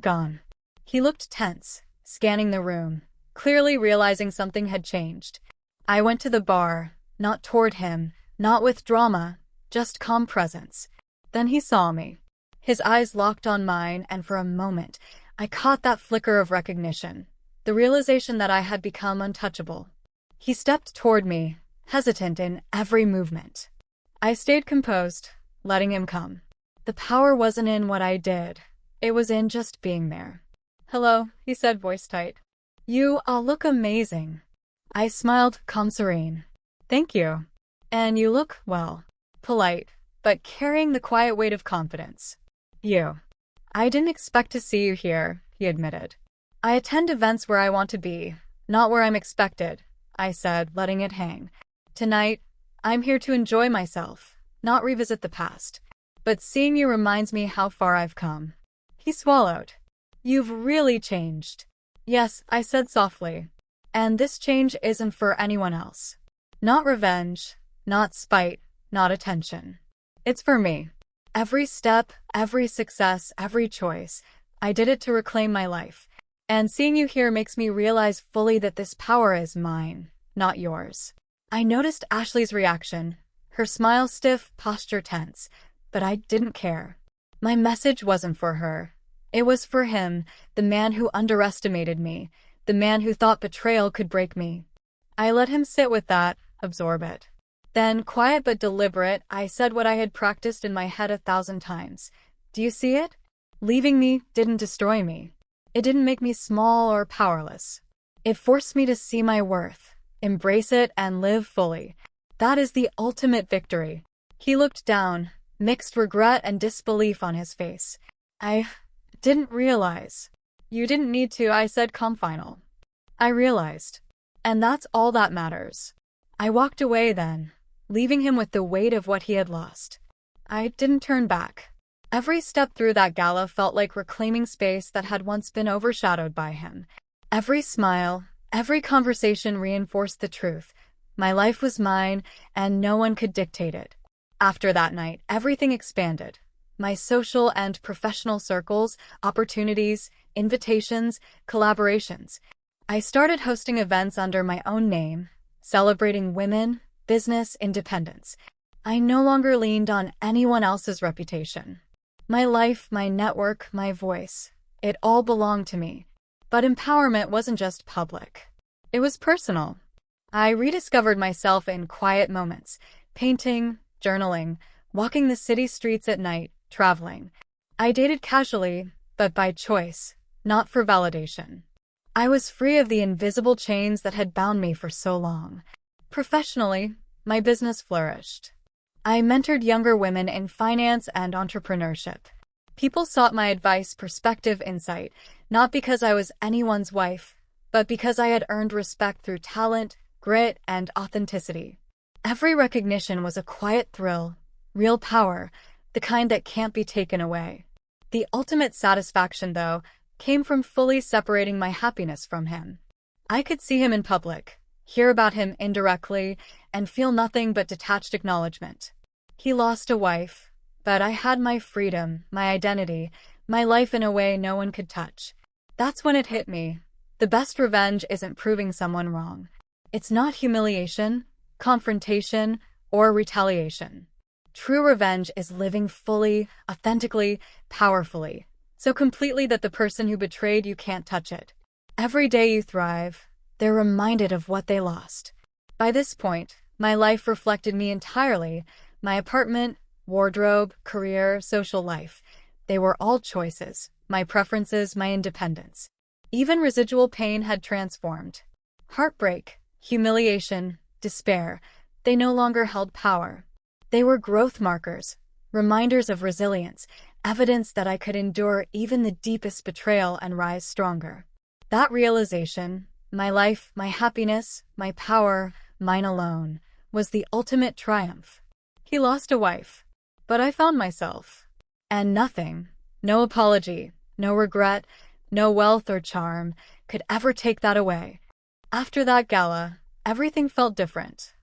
Speaker 1: gone. He looked tense, scanning the room, clearly realizing something had changed. I went to the bar, not toward him, not with drama, just calm presence. Then he saw me. His eyes locked on mine, and for a moment, I caught that flicker of recognition, the realization that I had become untouchable. He stepped toward me, hesitant in every movement. I stayed composed, letting him come. The power wasn't in what I did. It was in just being there. "Hello," he said, voice tight. "You all look amazing." I smiled, calm, serene. "Thank you. And you look, well, polite, but carrying the quiet weight of confidence." "You. I didn't expect to see you here," he admitted. "I attend events where I want to be, not where I'm expected," I said, letting it hang. "Tonight, I'm here to enjoy myself, not revisit the past. But seeing you reminds me how far I've come." He swallowed. "You've really changed." "Yes," I said softly. "And this change isn't for anyone else. Not revenge, not spite, not attention. It's for me. Every step, every success, every choice, I did it to reclaim my life. And seeing you here makes me realize fully that this power is mine, not yours." I noticed Ashley's reaction, her smile stiff, posture tense, but I didn't care. My message wasn't for her. It was for him, the man who underestimated me, the man who thought betrayal could break me. I let him sit with that, absorb it. Then, quiet but deliberate, I said what I had practiced in my head 1,000 times. "Do you see it? Leaving me didn't destroy me. It didn't make me small or powerless. It forced me to see my worth, embrace it, and live fully. That is the ultimate victory." He looked down, mixed regret and disbelief on his face. "I didn't realize." "You didn't need to," I said, calm, final. "I realized. And that's all that matters." I walked away then, leaving him with the weight of what he had lost. I didn't turn back. Every step through that gala felt like reclaiming space that had once been overshadowed by him. Every smile, every conversation reinforced the truth. My life was mine, and no one could dictate it. After that night, everything expanded. My social and professional circles, opportunities, invitations, collaborations. I started hosting events under my own name, celebrating women, business, independence. I no longer leaned on anyone else's reputation. My life, my network, my voice, it all belonged to me. But empowerment wasn't just public. It was personal. I rediscovered myself in quiet moments, painting, journaling, walking the city streets at night, traveling. I dated casually, but by choice, not for validation. I was free of the invisible chains that had bound me for so long. Professionally, my business flourished. I mentored younger women in finance and entrepreneurship. People sought my advice, perspective, insight, not because I was anyone's wife, but because I had earned respect through talent, grit, and authenticity. Every recognition was a quiet thrill, real power, the kind that can't be taken away. The ultimate satisfaction, though, came from fully separating my happiness from him. I could see him in public, hear about him indirectly, and feel nothing but detached acknowledgement. He lost a wife, but I had my freedom, my identity, my life in a way no one could touch. That's when it hit me. The best revenge isn't proving someone wrong. It's not humiliation, confrontation, or retaliation. True revenge is living fully, authentically, powerfully, so completely that the person who betrayed you can't touch it. Every day you thrive, they're reminded of what they lost. By this point, my life reflected me entirely, my apartment, wardrobe, career, social life. They were all choices, my preferences, my independence. Even residual pain had transformed. Heartbreak, humiliation, despair, they no longer held power. They were growth markers, reminders of resilience, evidence that I could endure even the deepest betrayal and rise stronger. That realization, my life, my happiness, my power, mine alone, was the ultimate triumph. He lost a wife, but I found myself. And nothing, no apology, no regret, no wealth or charm, could ever take that away. After that gala, everything felt different.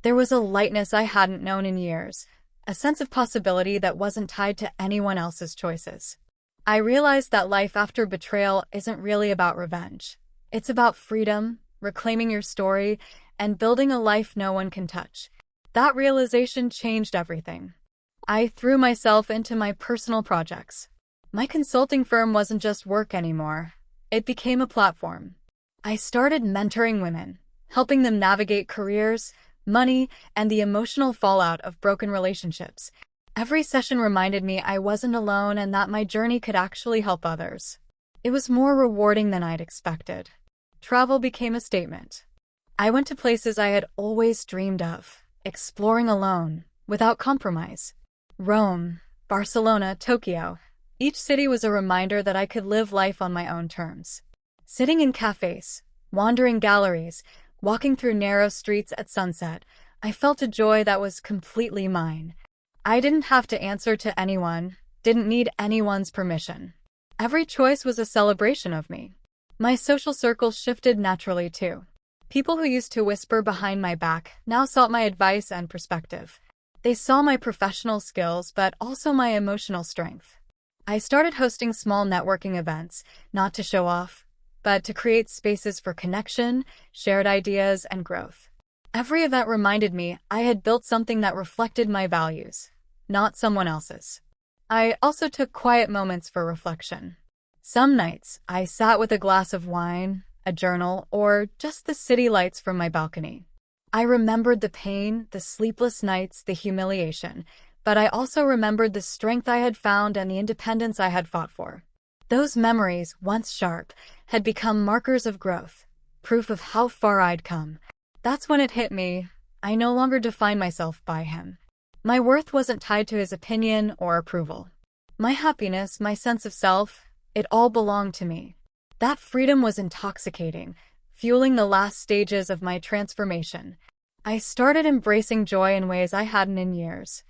Speaker 1: There was a lightness I hadn't known in years, a sense of possibility that wasn't tied to anyone else's choices. I realized that life after betrayal isn't really about revenge. It's about freedom, reclaiming your story, and building a life no one can touch. That realization changed everything. I threw myself into my personal projects. My consulting firm wasn't just work anymore. It became a platform. I started mentoring women, helping them navigate careers, money, and the emotional fallout of broken relationships. Every session reminded me I wasn't alone and that my journey could actually help others. It was more rewarding than I'd expected. Travel became a statement. I went to places I had always dreamed of, exploring alone, without compromise. Rome, Barcelona, Tokyo. Each city was a reminder that I could live life on my own terms. Sitting in cafes, wandering galleries, walking through narrow streets at sunset, I felt a joy that was completely mine. I didn't have to answer to anyone, didn't need anyone's permission. Every choice was a celebration of me. My social circle shifted naturally too. People who used to whisper behind my back now sought my advice and perspective. They saw my professional skills, but also my emotional strength. I started hosting small networking events, not to show off, but to create spaces for connection, shared ideas, and growth. Every event reminded me I had built something that reflected my values, not someone else's. I also took quiet moments for reflection. Some nights, I sat with a glass of wine, a journal, or just the city lights from my balcony. I remembered the pain, the sleepless nights, the humiliation, but I also remembered the strength I had found and the independence I had fought for. Those memories, once sharp, had become markers of growth, proof of how far I'd come. That's when it hit me. I no longer defined myself by him. My worth wasn't tied to his opinion or approval. My happiness, my sense of self, it all belonged to me. That freedom was intoxicating, fueling the last stages of my transformation. I started embracing joy in ways I hadn't in years.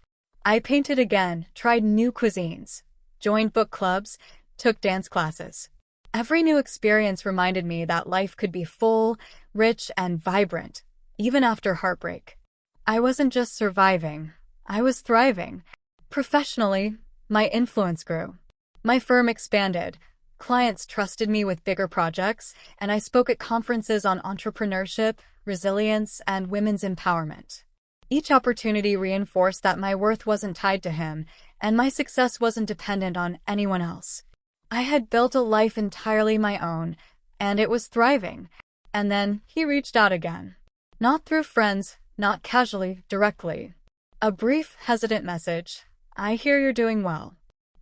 Speaker 1: I painted again, tried new cuisines, joined book clubs, took dance classes. Every new experience reminded me that life could be full, rich, and vibrant, even after heartbreak. I wasn't just surviving, I was thriving. Professionally, my influence grew. My firm expanded. Clients trusted me with bigger projects, and I spoke at conferences on entrepreneurship, resilience, and women's empowerment. Each opportunity reinforced that my worth wasn't tied to him, and my success wasn't dependent on anyone else. I had built a life entirely my own, and it was thriving. And then he reached out again. Not through friends, not casually, directly. A brief, hesitant message. I hear you're doing well.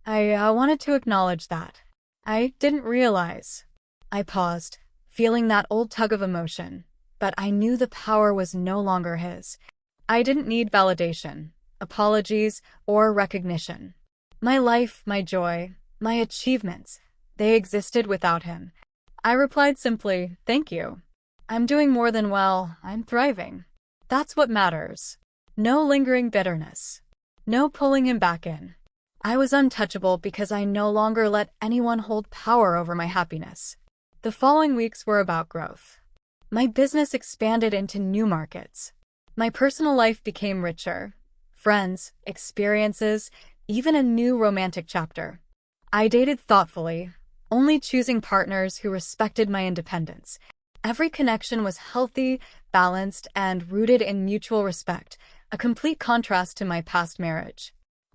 Speaker 1: I wanted to acknowledge that. I didn't realize. I paused, feeling that old tug of emotion, but I knew the power was no longer his. I didn't need validation, apologies, or recognition. My life, my joy, my achievements, they existed without him. I replied simply, "Thank you. I'm doing more than well, I'm thriving." That's what matters. No lingering bitterness. No pulling him back in. I was untouchable because I no longer let anyone hold power over my happiness. The following weeks were about growth. My business expanded into new markets. My personal life became richer. Friends, experiences, even a new romantic chapter. I dated thoughtfully, only choosing partners who respected my independence. Every connection was healthy, balanced, and rooted in mutual respect, a complete contrast to my past marriage.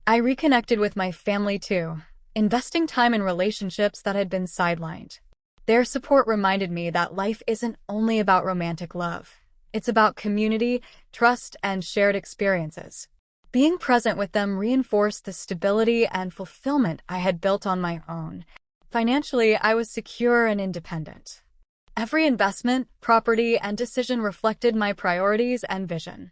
Speaker 1: I reconnected with my family too, investing time in relationships that had been sidelined. Their support reminded me that life isn't only about romantic love. It's about community, trust, and shared experiences. Being present with them reinforced the stability and fulfillment I had built on my own. Financially, I was secure and independent. Every investment, property, and decision reflected my priorities and vision.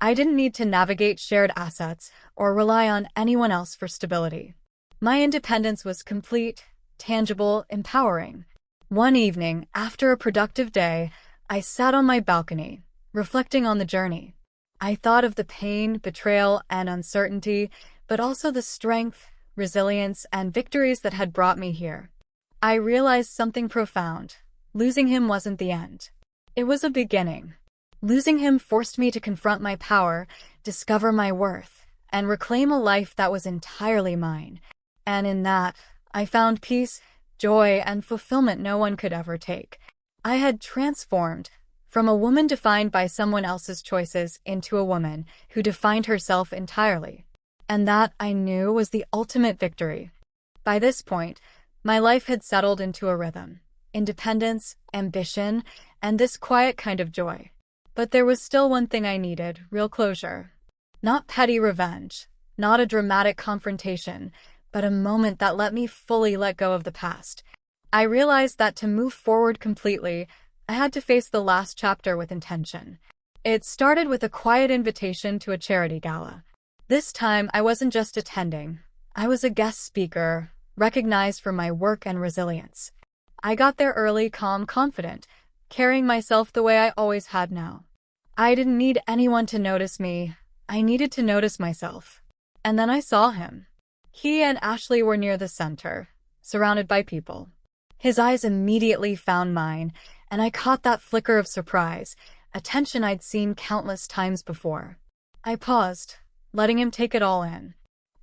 Speaker 1: I didn't need to navigate shared assets or rely on anyone else for stability. My independence was complete, tangible, empowering. One evening, after a productive day, I sat on my balcony, reflecting on the journey. I thought of the pain, betrayal, and uncertainty, but also the strength, resilience, and victories that had brought me here. I realized something profound. Losing him wasn't the end. It was a beginning. Losing him forced me to confront my power, discover my worth, and reclaim a life that was entirely mine. And in that, I found peace, joy, and fulfillment no one could ever take. I had transformed from a woman defined by someone else's choices into a woman who defined herself entirely. And that, I knew, was the ultimate victory. By this point, my life had settled into a rhythm. Independence, ambition, and this quiet kind of joy. But there was still one thing I needed, real closure. Not petty revenge, not a dramatic confrontation, but a moment that let me fully let go of the past. I realized that to move forward completely, I had to face the last chapter with intention. It started with a quiet invitation to a charity gala. This time, I wasn't just attending. I was a guest speaker, recognized for my work and resilience. I got there early, calm, confident, carrying myself the way I always had now. I didn't need anyone to notice me. I needed to notice myself. And then I saw him. He and Ashley were near the center, surrounded by people. His eyes immediately found mine, and I caught that flicker of surprise, a tension I'd seen countless times before. I paused, letting him take it all in.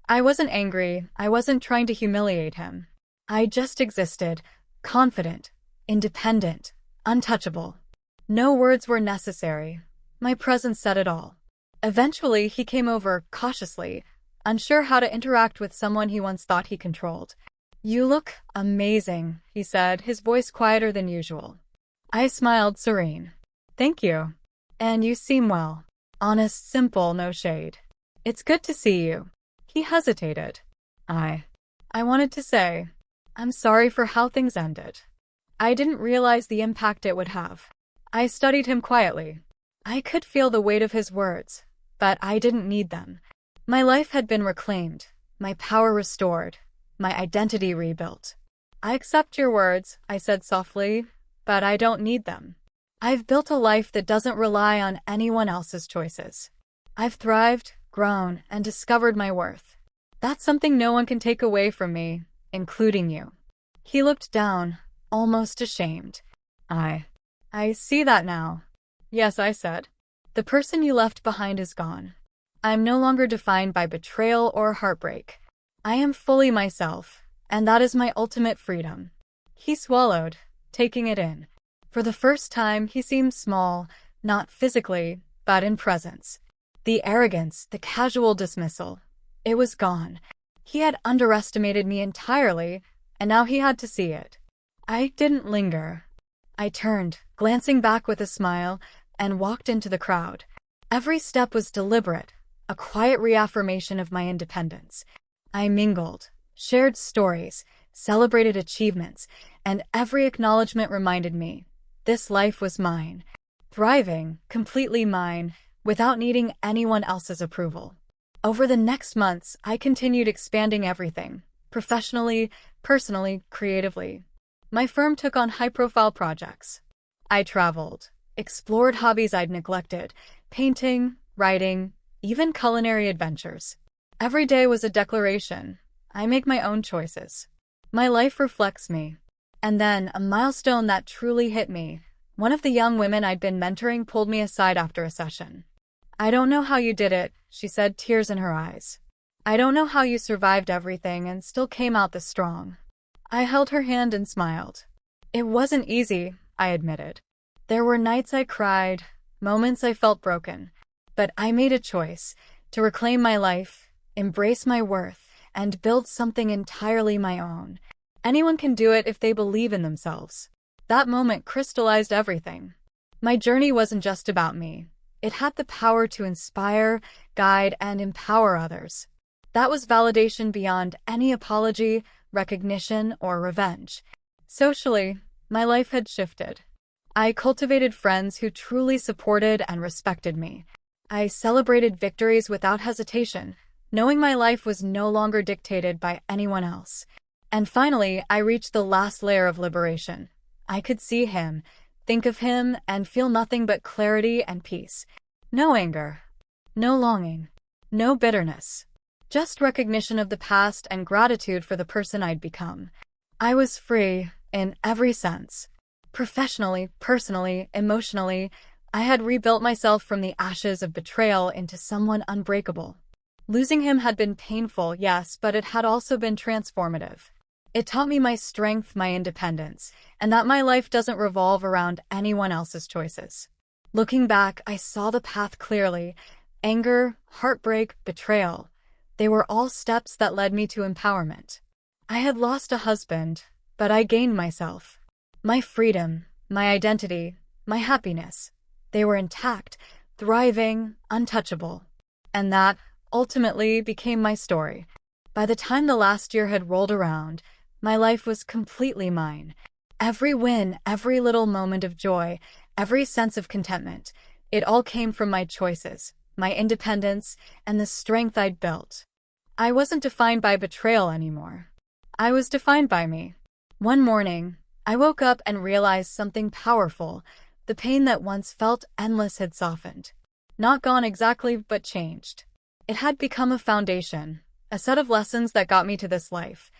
Speaker 1: I wasn't angry. I wasn't trying to humiliate him. I just existed, confident, independent, untouchable. No words were necessary. My presence said it all. Eventually, he came over cautiously, unsure how to interact with someone he once thought he controlled. "You look amazing," he said, his voice quieter than usual. I smiled, serene. "Thank you. And you seem well. Honest, simple, no shade. It's good to see you." He hesitated. I wanted to say, "I'm sorry for how things ended." I didn't realize the impact it would have. I studied him quietly. I could feel the weight of his words, but I didn't need them. My life had been reclaimed, my power restored, my identity rebuilt. "I accept your words," I said softly, "but I don't need them. I've built a life that doesn't rely on anyone else's choices. I've thrived, grown, and discovered my worth. That's something no one can take away from me, including you." He looked down, almost ashamed. I see that now." "Yes," I said. "The person you left behind is gone. I'm no longer defined by betrayal or heartbreak. I am fully myself, and that is my ultimate freedom." He swallowed, taking it in. For the first time, he seemed small, not physically, but in presence. The arrogance, the casual dismissal, it was gone. He had underestimated me entirely, and now he had to see it. I didn't linger. I turned, glancing back with a smile, and walked into the crowd. Every step was deliberate, a quiet reaffirmation of my independence. I mingled, shared stories, celebrated achievements, and every acknowledgement reminded me, this life was mine. Thriving, completely mine, without needing anyone else's approval. Over the next months, I continued expanding everything, professionally, personally, creatively. My firm took on high-profile projects. I traveled, explored hobbies I'd neglected, painting, writing, even culinary adventures. Every day was a declaration. I make my own choices. My life reflects me. And then, a milestone that truly hit me. One of the young women I'd been mentoring pulled me aside after a session. "I don't know how you did it," she said, tears in her eyes. "I don't know how you survived everything and still came out this strong." I held her hand and smiled. "It wasn't easy," I admitted. "There were nights I cried, moments I felt broken. But I made a choice to reclaim my life, embrace my worth, and build something entirely my own. Anyone can do it if they believe in themselves." That moment crystallized everything. My journey wasn't just about me. It had the power to inspire, guide, and empower others. That was validation beyond any apology, recognition, or revenge. Socially, my life had shifted. I cultivated friends who truly supported and respected me. I celebrated victories without hesitation, knowing my life was no longer dictated by anyone else. And finally, I reached the last layer of liberation. I could see him, think of him, and feel nothing but clarity and peace. No anger, no longing, no bitterness. Just recognition of the past and gratitude for the person I'd become. I was free in every sense. Professionally, personally, emotionally, I had rebuilt myself from the ashes of betrayal into someone unbreakable. Losing him had been painful, yes, but it had also been transformative. It taught me my strength, my independence, and that my life doesn't revolve around anyone else's choices. Looking back, I saw the path clearly. Anger, heartbreak, betrayal. They were all steps that led me to empowerment. I had lost a husband, but I gained myself. My freedom, my identity, my happiness. They were intact, thriving, untouchable. And that, ultimately, became my story. By the time the last year had rolled around, my life was completely mine. Every win, every little moment of joy, every sense of contentment, it all came from my choices, my independence, and the strength I'd built. I wasn't defined by betrayal anymore. I was defined by me. One morning, I woke up and realized something powerful. The pain that once felt endless had softened. Not gone exactly, but changed. It had become a foundation, a set of lessons that got me to this life.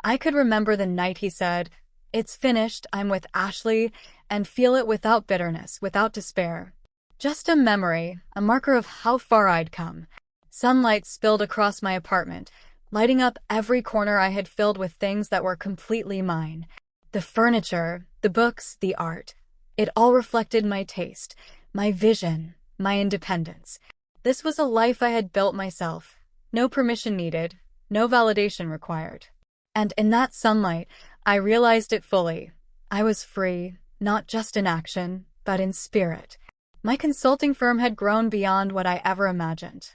Speaker 1: I could remember the night he said, "It's finished, I'm with Ashley," and feel it without bitterness, without despair. Just a memory, a marker of how far I'd come. Sunlight spilled across my apartment, lighting up every corner I had filled with things that were completely mine. The furniture, the books, the art. It all reflected my taste, my vision, my independence. This was a life I had built myself. No permission needed, no validation required. And in that sunlight, I realized it fully. I was free, not just in action, but in spirit. My consulting firm had grown beyond what I ever imagined.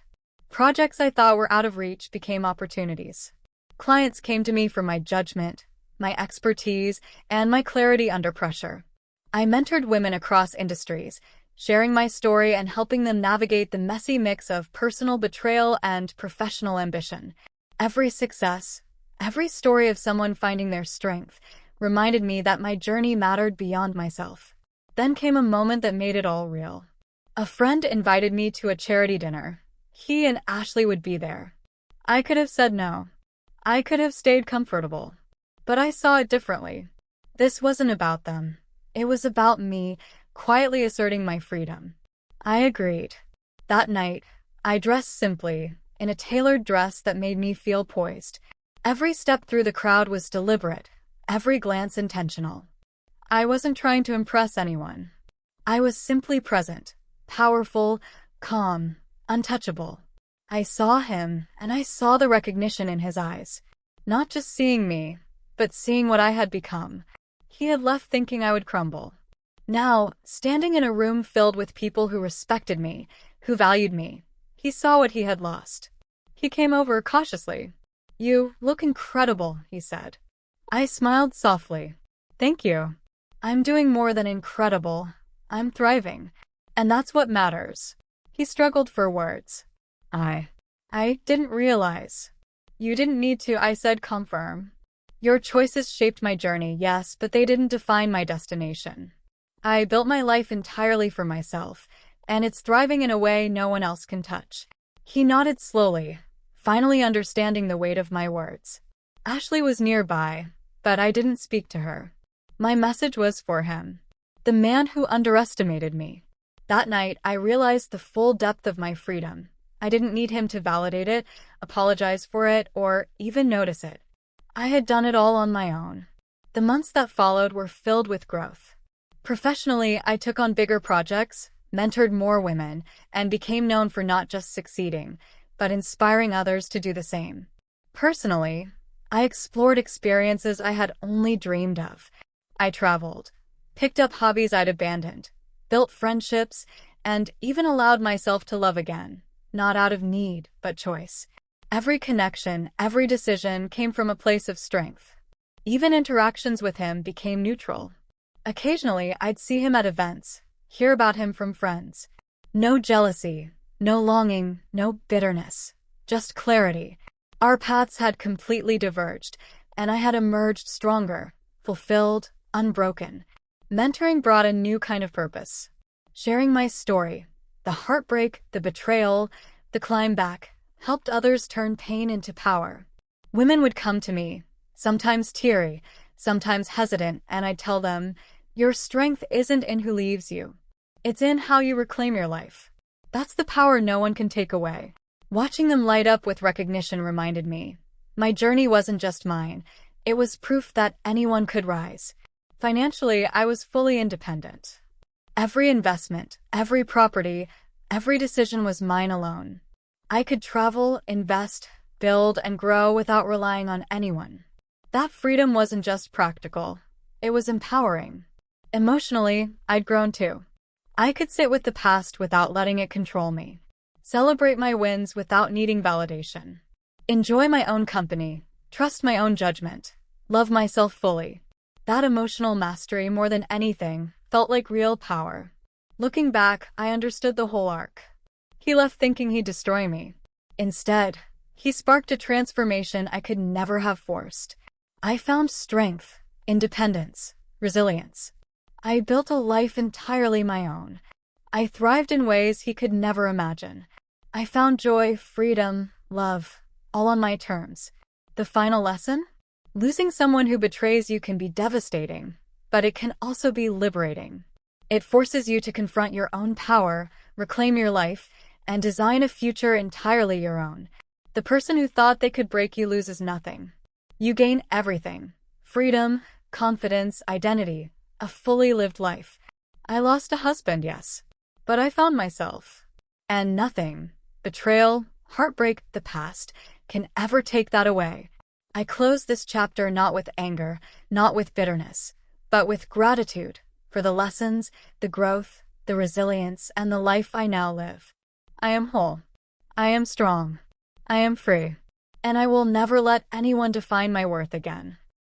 Speaker 1: Projects I thought were out of reach became opportunities. Clients came to me for my judgment, my expertise, and my clarity under pressure. I mentored women across industries, sharing my story and helping them navigate the messy mix of personal betrayal and professional ambition. Every success, every story of someone finding their strength, reminded me that my journey mattered beyond myself. Then came a moment that made it all real. A friend invited me to a charity dinner. He and Ashley would be there. I could have said no. I could have stayed comfortable. But I saw it differently. This wasn't about them. It was about me, quietly asserting my freedom. I agreed. That night, I dressed simply, in a tailored dress that made me feel poised. Every step through the crowd was deliberate, every glance intentional. I wasn't trying to impress anyone. I was simply present, powerful, calm, untouchable. I saw him, and I saw the recognition in his eyes. Not just seeing me, but seeing what I had become. He had left thinking I would crumble. Now, standing in a room filled with people who respected me, who valued me, he saw what he had lost. He came over cautiously. "You look incredible," he said. I smiled softly. "Thank you. I'm doing more than incredible. I'm thriving. And that's what matters." He struggled for words. I didn't realize. "You didn't need to," I said, confirm. "Your choices shaped my journey, yes, but they didn't define my destination. I built my life entirely for myself, and it's thriving in a way no one else can touch." He nodded slowly, finally understanding the weight of my words. Ashley was nearby, but I didn't speak to her. My message was for him, the man who underestimated me. That night, I realized the full depth of my freedom. I didn't need him to validate it, apologize for it, or even notice it. I had done it all on my own. The months that followed were filled with growth. Professionally, I took on bigger projects, mentored more women, and became known for not just succeeding, but inspiring others to do the same. Personally, I explored experiences I had only dreamed of. I traveled, picked up hobbies I'd abandoned, built friendships, and even allowed myself to love again. not out of need, but choice. Every connection, every decision came from a place of strength. Even interactions with him became neutral. Occasionally, I'd see him at events, hear about him from friends. No jealousy, no longing, no bitterness, just clarity. Our paths had completely diverged, and I had emerged stronger, fulfilled, unbroken. Mentoring brought a new kind of purpose. Sharing my story, the heartbreak, the betrayal, the climb back, helped others turn pain into power. Women would come to me, sometimes teary, sometimes hesitant, and I'd tell them, your strength isn't in who leaves you. It's in how you reclaim your life. That's the power no one can take away. Watching them light up with recognition reminded me, my journey wasn't just mine. It was proof that anyone could rise. Financially, I was fully independent. Every investment, every property, every decision was mine alone. I could travel, invest, build, and grow without relying on anyone. That freedom wasn't just practical. It was empowering. Emotionally, I'd grown too. I could sit with the past without letting it control me. Celebrate my wins without needing validation. Enjoy my own company. Trust my own judgment. Love myself fully. That emotional mastery, more than anything, felt like real power. Looking back, I understood the whole arc. He left thinking he'd destroy me. Instead, he sparked a transformation I could never have forced. I found strength, independence, resilience. I built a life entirely my own. I thrived in ways he could never imagine. I found joy, freedom, love, all on my terms. The final lesson? Losing someone who betrays you can be devastating, but it can also be liberating. It forces you to confront your own power, reclaim your life, and design a future entirely your own. The person who thought they could break you loses nothing. You gain everything: freedom, confidence, identity, a fully lived life. I lost a husband, yes, but I found myself. And nothing, betrayal, heartbreak, the past, can ever take that away. I close this chapter not with anger, not with bitterness, but with gratitude for the lessons, the growth, the resilience, and the life I now live. I am whole. I am strong. I am free. And I will never let anyone define my worth again.